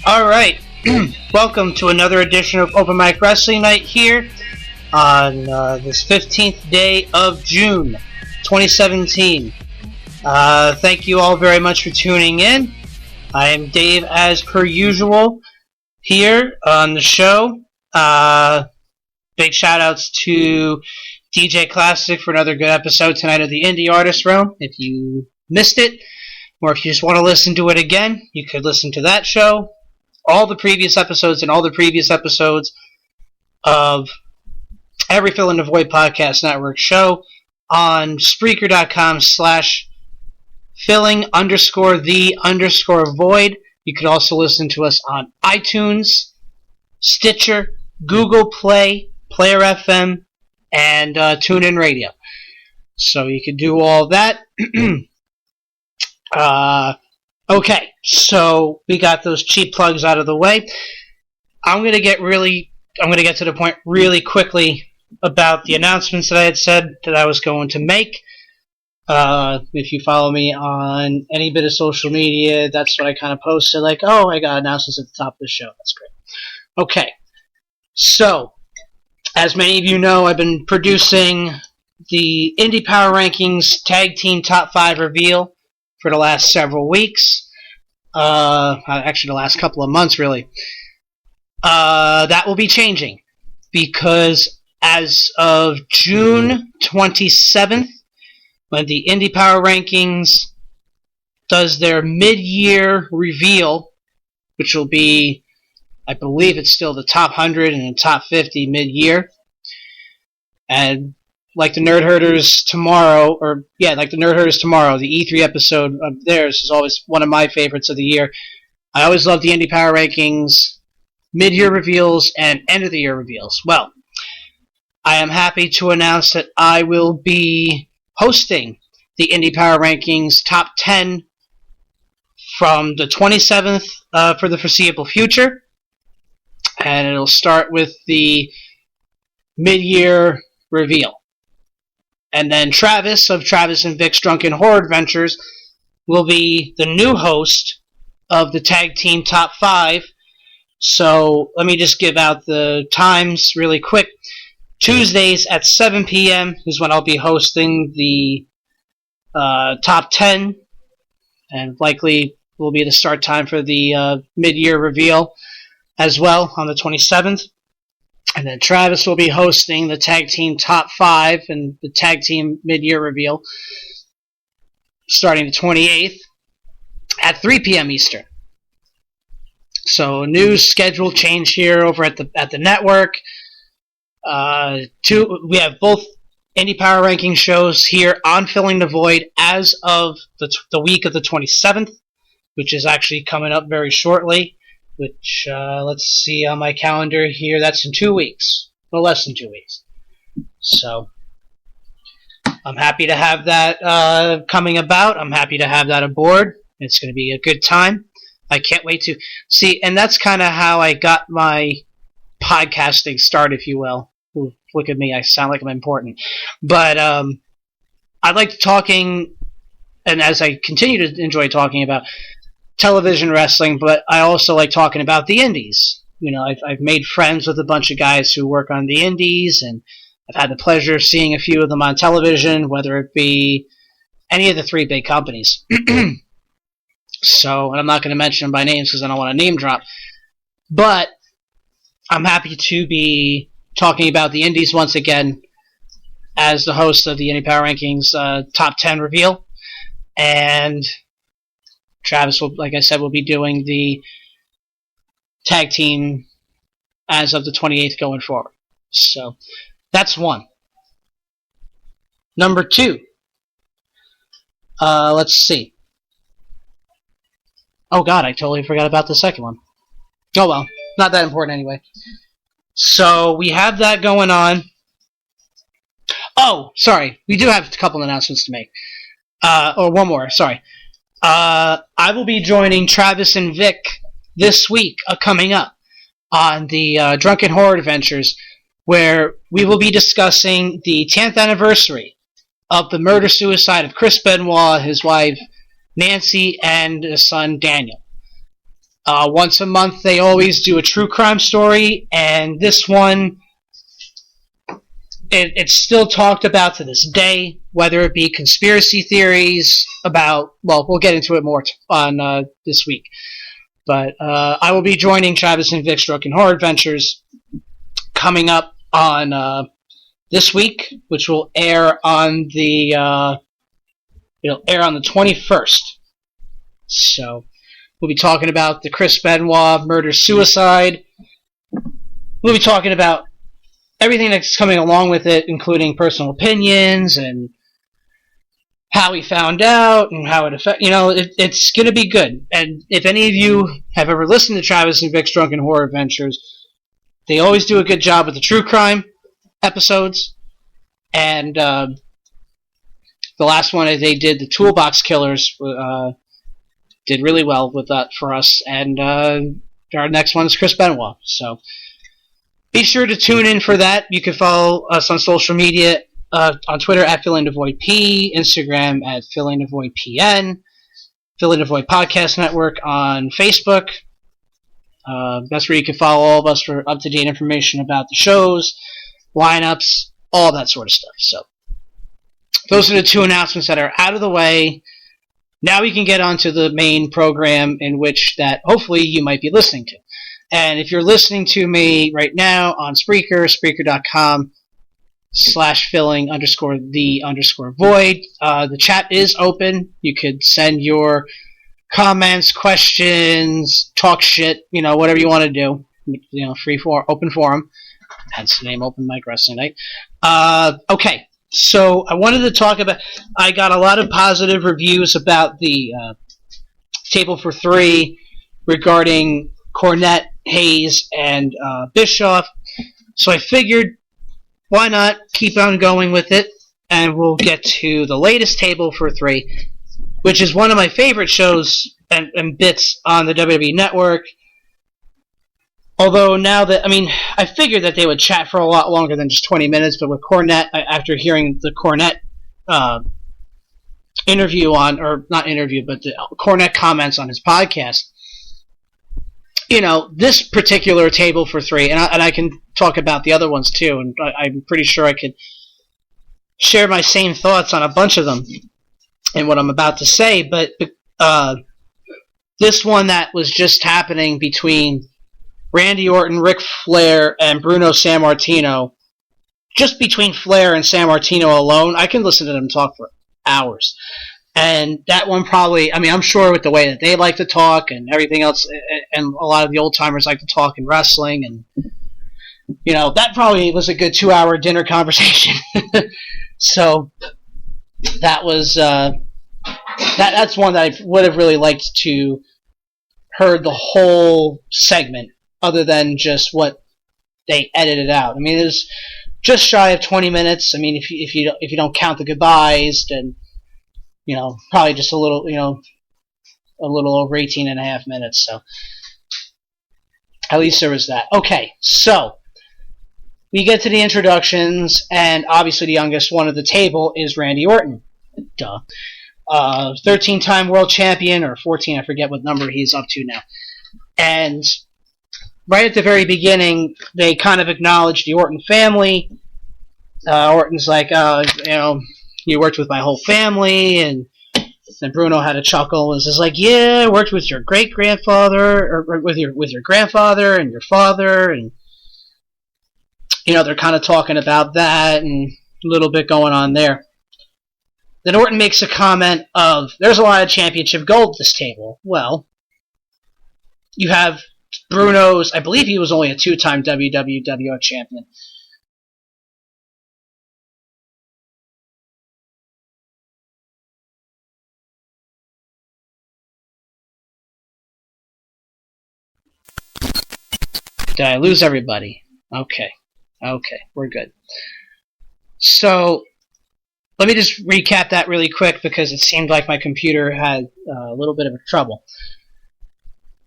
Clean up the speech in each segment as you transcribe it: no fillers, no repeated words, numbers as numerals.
All right, welcome to another edition of Open Mic Wrestling Night here on this 15th day of June, 2017. Thank you all very much for tuning in. I am Dave, as per usual, here on the show. Big shout-outs to DJ Classic for another good episode tonight of the Indie Artist Room. If you missed it, or if you just want to listen to it again, you could listen to that show, all the previous episodes, and all the previous episodes of every Fill in the Void Podcast Network show on Spreaker.com/filling_the_void. You could also listen to us on iTunes, Stitcher, Google Play, Player FM, and TuneIn Radio. So you can do all that. Okay, so we got those cheap plugs out of the way. I'm gonna get to the point really quickly about the announcements that I had said that I was going to make. If you follow me on any bit of social media, that's what I kind of posted, like, oh, I got announcements at the top of the show. That's great. Okay, so as many of you know, I've been producing the Indie Power Rankings Tag Team Top 5 reveal for the last several weeks. Actually, the last couple of months, really. That will be changing because as of June 27th, when the Indie Power Rankings does their mid-year reveal, which will be, I believe it's still the top 100 and the top 50 mid-year. And like the Nerd Herders tomorrow, the E3 episode of theirs is always one of my favorites of the year. I always love the Indie Power Rankings mid-year reveals and end-of-the-year reveals. Well, I am happy to announce that I will be hosting the Indie Power Rankings Top 10 from the 27th for the foreseeable future. And it'll start with the mid-year reveal. And then Travis of Travis and Vic's Drunken Horror Adventures will be the new host of the Tag Team Top 5. So let me just give out the times really quick. Tuesdays at 7 p.m. is when I'll be hosting the Top 10. And likely will be the start time for the mid-year reveal as well on the 27th. And then Travis will be hosting the Tag Team Top 5 and the Tag Team Mid-Year Reveal starting the 28th at 3 p.m. Eastern. So new schedule change here over at the network. We have both Indie Power Ranking shows here on Filling the Void as of the week of the 27th, which is actually coming up very shortly. Which, let's see on my calendar here, that's in 2 weeks. Well, less than 2 weeks. So, I'm happy to have that coming about. I'm happy to have that aboard. It's going to be a good time. I can't wait to see, and that's kind of how I got my podcasting start, if you will. Ooh, look at me, I sound like I'm important. But, I like talking, and as I continue to enjoy talking about television wrestling, but I also like talking about the indies. You know, I've made friends with a bunch of guys who work on the indies, and I've had the pleasure of seeing a few of them on television, whether it be any of the three big companies. So, and I'm not going to mention them by names because I don't want to name drop, but I'm happy to be talking about the indies once again as the host of the Indie Power Rankings Top 10 reveal, and Travis will, like I said, will be doing the tag team as of the 28th going forward. So, that's one. Number 2. Let's see. Oh god, I totally forgot about the second one. Oh well, not that important anyway. So, we have that going on. Oh, sorry, we do have a couple announcements to make. Or one more, sorry. I will be joining Travis and Vic this week, coming up, on the Drunken Horror Adventures, where we will be discussing the 10th anniversary of the murder-suicide of Chris Benoit, his wife Nancy, and his son Daniel. Once a month, they always do a true crime story, and this one, it's still talked about to this day, whether it be conspiracy theories about, well, we'll get into it more on this week. But I will be joining Travis and Vic's Drunken Horror Adventures coming up on this week, which will air on the 21st. So we'll be talking about the Chris Benoit murder-suicide. We'll be talking about everything that's coming along with it, including personal opinions and how he found out and how it affected. It's going to be good. And if any of you have ever listened to Travis and Vic's Drunken Horror Adventures, they always do a good job with the true crime episodes. And the last one they did, the Toolbox Killers, did really well with that for us. And our next one is Chris Benoit. So be sure to tune in for that. You can follow us on social media, on Twitter at FillingTheVoidP, Instagram at FillingTheVoidPN, Filling the Void Podcast Network on Facebook. That's where you can follow all of us for up-to-date information about the shows, lineups, all that sort of stuff. So those are the two announcements that are out of the way. Now we can get on to the main program in which that hopefully you might be listening to. And if you're listening to me right now on Spreaker, Spreaker.com/filling_the_void, the chat is open. You could send your comments, questions, talk shit, whatever you want to do. Free for open forum. Hence the name Open Mic Wrestling Night. Okay, so I wanted to talk about. I got a lot of positive reviews about the Table for Three regarding Cornette, Hayes, and Bischoff. So I figured, why not keep on going with it, and we'll get to the latest Table for Three, which is one of my favorite shows and bits on the WWE Network. Although now that, I figured that they would chat for a lot longer than just 20 minutes, but with Cornette, after hearing the Cornette interview but the Cornette comments on his podcast, this particular Table for Three, and I can talk about the other ones too, and I'm pretty sure I could share my same thoughts on a bunch of them in what I'm about to say, but this one that was just happening between Randy Orton, Ric Flair, and Bruno Sammartino, just between Flair and Sammartino alone, I can listen to them talk for hours. And that one probably, I'm sure with the way that they like to talk and everything else, and a lot of the old-timers like to talk in wrestling, and, that probably was a good 2-hour dinner conversation. So, that was, that's one that I would have really liked to heard the whole segment, other than just what they edited out. It was just shy of 20 minutes. If you don't count the goodbyes, then probably just a little over 18 and a half minutes. So at least there was that. Okay, so we get to the introductions, and obviously the youngest one at the table is Randy Orton. Duh. 13-time world champion, or 14, I forget what number he's up to now. And right at the very beginning, they kind of acknowledge the Orton family. Orton's like, you worked with my whole family, and then Bruno had a chuckle and was just like, yeah, I worked with your great-grandfather, or with your grandfather and your father, and they're kind of talking about that and a little bit going on there. Then Orton makes a comment of, there's a lot of championship gold at this table. Well, you have Bruno's, I believe he was only a 2-time WWWO champion. Did I lose everybody? Okay, we're good. So, let me just recap that really quick because it seemed like my computer had a little bit of trouble.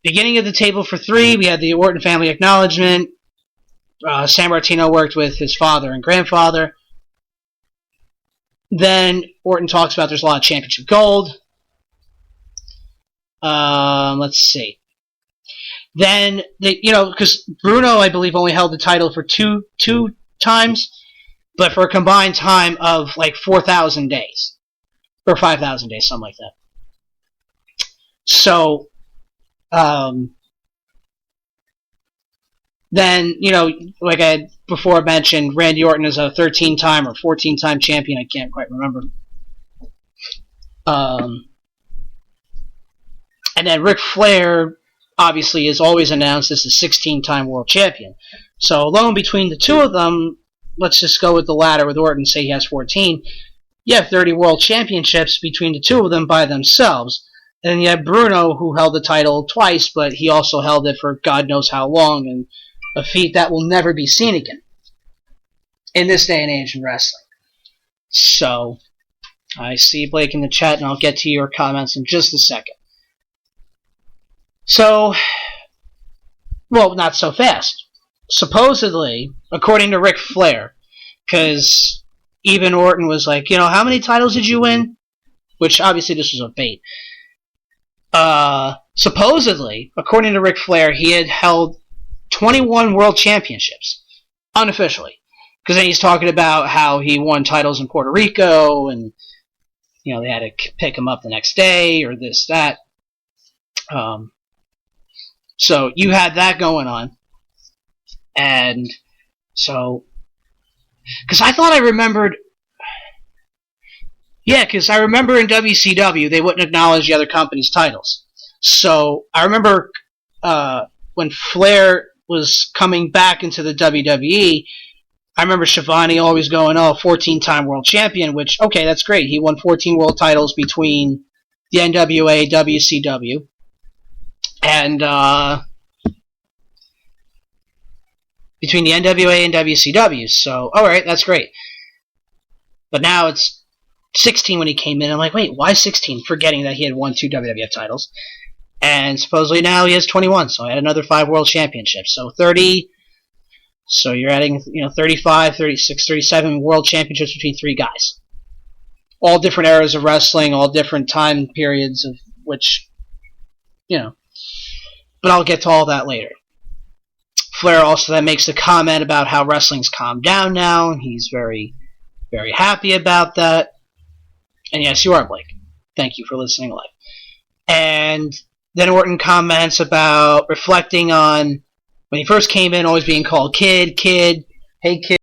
Beginning of the Table for Three, we had the Orton family acknowledgement. Sammartino worked with his father and grandfather. Then Orton talks about there's a lot of championship gold. Let's see. Then because Bruno, I believe, only held the title for two times, but for a combined time of like 4,000 days or 5,000 days, something like that. So, then like I had before mentioned, Randy Orton is a 13-time or 14-time champion. I can't quite remember. And then Ric Flair, obviously, is always announced as the 16-time world champion. So alone between the two of them, let's just go with the latter with Orton, say he has 14. You have 30 world championships between the two of them by themselves. And then you have Bruno, who held the title twice, but he also held it for God knows how long, and a feat that will never be seen again in this day and age in wrestling. So, I see Blake in the chat, and I'll get to your comments in just a second. So, well, not so fast. Supposedly, according to Ric Flair, because even Orton was like, how many titles did you win? Which, obviously, this was a bait. Supposedly, according to Ric Flair, he had held 21 world championships, unofficially. Because then he's talking about how he won titles in Puerto Rico, and, they had to pick him up the next day, or this, that. So you had that going on. And so, because I thought I remembered, because I remember in WCW, they wouldn't acknowledge the other company's titles. So I remember when Flair was coming back into the WWE, I remember Shivani always going, 14-time world champion, which, okay, that's great. He won 14 world titles between the NWA, WCW, and between the NWA and WCW. So, alright, that's great. But now it's 16 when he came in. I'm like, wait, why 16? Forgetting that he had won 2 WWF titles. And supposedly now he has 21, so I had another 5 world championships. So 30, so you're adding, 35, 36, 37 world championships between 3 guys. All different eras of wrestling, all different time periods of which, but I'll get to all that later. Flair also then makes a comment about how wrestling's calmed down now. He's very, very happy about that. And yes, you are, Blake. Thank you for listening live. And then Orton comments about reflecting on when he first came in, always being called kid, hey kid.